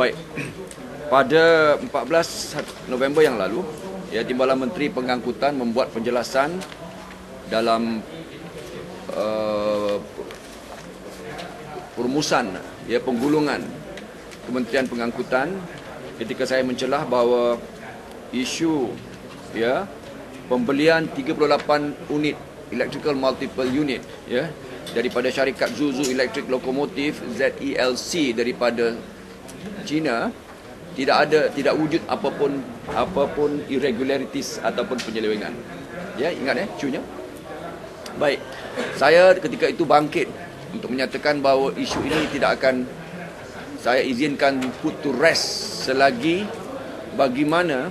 Baik, pada 14 November yang lalu, Timbalan Menteri Pengangkutan membuat penjelasan dalam perumusan penggulungan Kementerian Pengangkutan ketika saya mencelah bahawa isu pembelian 38 unit electrical multiple unit daripada syarikat Zuzu Electric Locomotive ZELC daripada China tidak wujud apapun irregularities ataupun penyelewengan. Ingat isunya. Baik, saya ketika itu bangkit untuk menyatakan bahawa isu ini tidak akan saya izinkan put to rest selagi bagaimana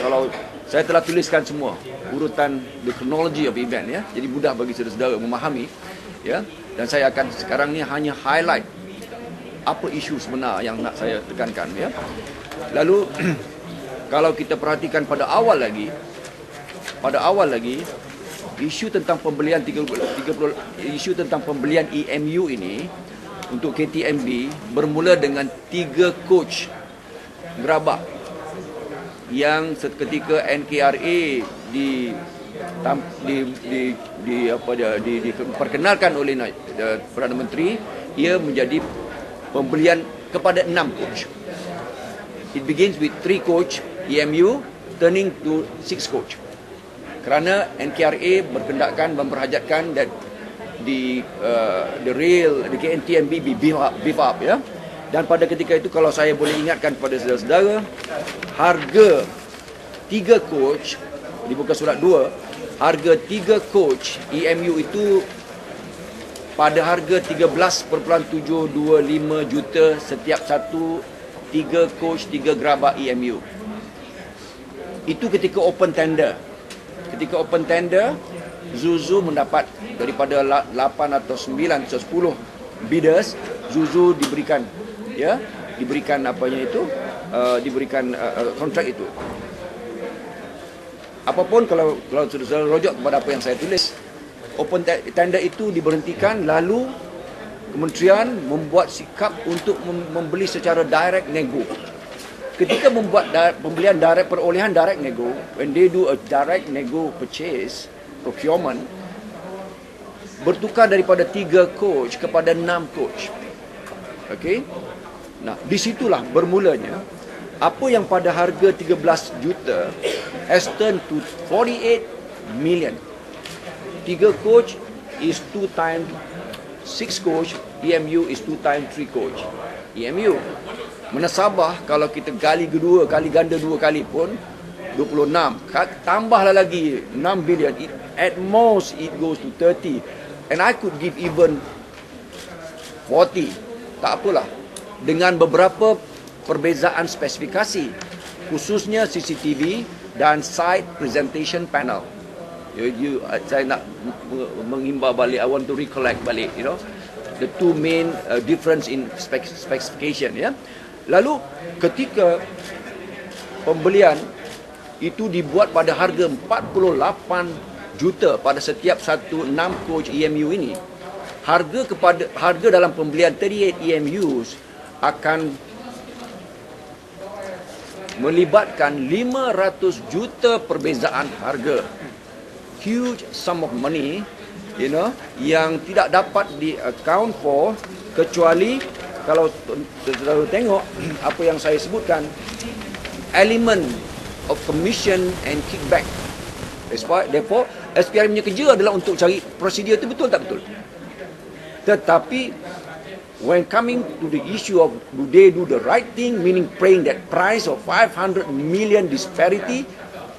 kalau saya telah tuliskan semua urutan the chronology of event jadi mudah bagi saudara-saudara memahami dan saya akan sekarang ni hanya highlight apa isu sebenar yang nak saya tekankan Lalu kalau kita perhatikan pada awal lagi isu tentang pembelian isu tentang pembelian EMU ini untuk KTMB bermula dengan 3 coach gerabak yang seketika NKRA diperkenalkan oleh Perdana Menteri, ia menjadi pembelian kepada 6 coach. It begins with 3 coach EMU turning to 6 coach. Kerana NKRA berkendakkan memperhajatkan that the rail, the KNTMB be beef up Dan pada ketika itu kalau saya boleh ingatkan kepada saudara-saudara, harga 3 coach di muka surat 2, harga 3 coach EMU itu pada harga 13.725 juta setiap satu 3 coach 3 gerabak EMU. Itu ketika open tender. Ketika open tender, Zuzu mendapat daripada 8 atau 9 atau 10 bidders, Zuzu diberikan kontrak itu. Apapun kalau saudara rujuk kepada apa yang saya tulis, open tender itu diberhentikan, lalu kementerian membuat sikap untuk membeli secara direct nego. Ketika membuat pembelian perolehan direct nego, when they do a direct nego purchase, procurement, bertukar daripada 3 coach kepada 6 coach. Okey. Nah, disitulah bermulanya apa yang pada harga 13 juta has turned to 48 million. 3 coach is 2 times 6 coach, EMU is 2 times 3 coach. EMU menasabah kalau kita kali ganda 2 kali pun 26, tambahlah lagi 6 billion, at most it goes to 30, and I could give even 40, tak apalah, dengan beberapa perbezaan spesifikasi, khususnya CCTV dan side presentation panel. Saya nak mengimbau balik, I want to recollect balik, the two main difference in specification. Lalu ketika pembelian itu dibuat pada harga 48 juta pada setiap satu 6 coach EMU ini, harga dalam pembelian 38 EMUs akan melibatkan 500 juta perbezaan harga. Huge sum of money, yang tidak dapat di account for, kecuali kalau saudara tengok apa yang saya sebutkan, element of commission and kickback. Therefore, SPRM punya kerja adalah untuk cari prosedur itu betul tak betul. Tetapi when coming to the issue of do they do the right thing, meaning paying that price of 500 million disparity,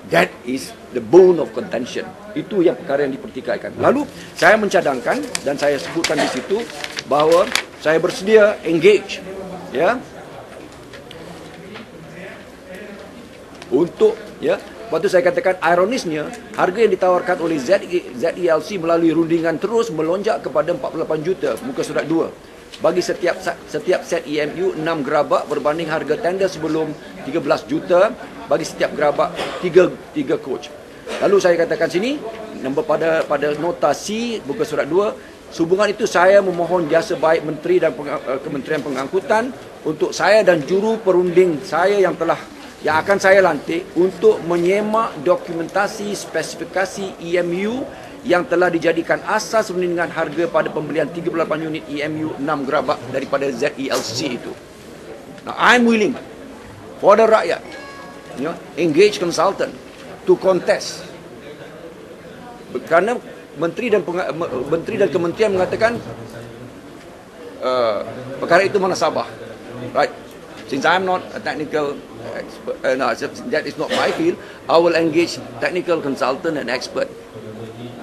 that is the bone of contention. Itu yang perkara yang dipertikaikan. Lalu saya mencadangkan dan saya sebutkan di situ bahawa saya bersedia engage untuk lepas tu saya katakan ironisnya harga yang ditawarkan oleh ZELC melalui rundingan terus melonjak kepada 48 juta muka surat 2 bagi setiap set EMU 6 gerabak berbanding harga tender sebelum 13 juta bagi setiap gerabak 3 coach. Lalu saya katakan sini pada nota C muka surat 2, sehubungan itu saya memohon jasa baik menteri dan Kementerian Pengangkutan untuk saya dan juru perunding saya yang akan saya lantik untuk menyemak dokumentasi spesifikasi EMU yang telah dijadikan asas perundingan harga pada pembelian 38 unit EMU 6 gerabak daripada ZELC itu. Now, I'm willing for the rakyat, engage consultant to contest. Kerana menteri dan kementerian mengatakan perkara itu munasabah. Right? Since I'm not a technical expert, that is not my field, I will engage technical consultant and expert.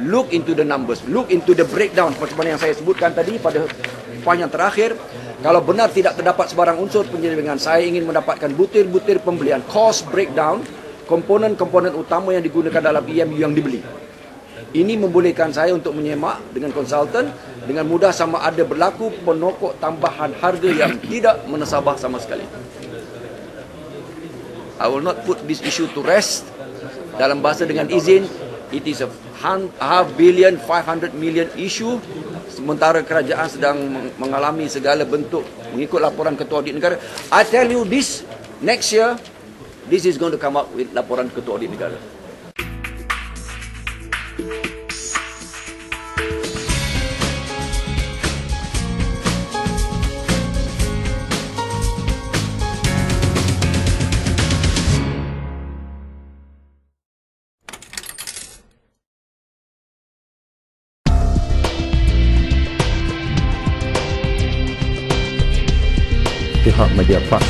Look into the numbers, look into the breakdown macam mana yang saya sebutkan tadi pada poin yang terakhir. Kalau benar tidak terdapat sebarang unsur penyelewengan, saya ingin mendapatkan butir-butir pembelian, cost breakdown, komponen-komponen utama yang digunakan dalam EMU yang dibeli. Ini membolehkan saya untuk menyemak dengan konsultan dengan mudah sama ada berlaku penokok tambahan harga yang tidak menasabah sama sekali. I will not put this issue to rest. Dalam bahasa dengan izin, it is a half billion, 500 million issue. Sementara kerajaan sedang mengalami segala bentuk mengikut laporan Ketua Audit Negara. I tell you this, next year, this is going to come up with laporan Ketua Audit Negara. Pihak Mediapak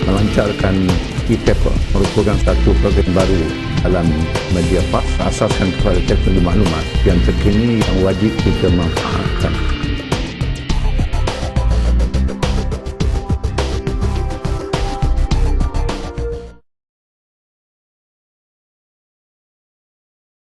melancarkan e-paper merupakan satu program baru dalam Mediapak asaskan kepada teknologi maklumat yang terkini yang wajib kita manfaatkan.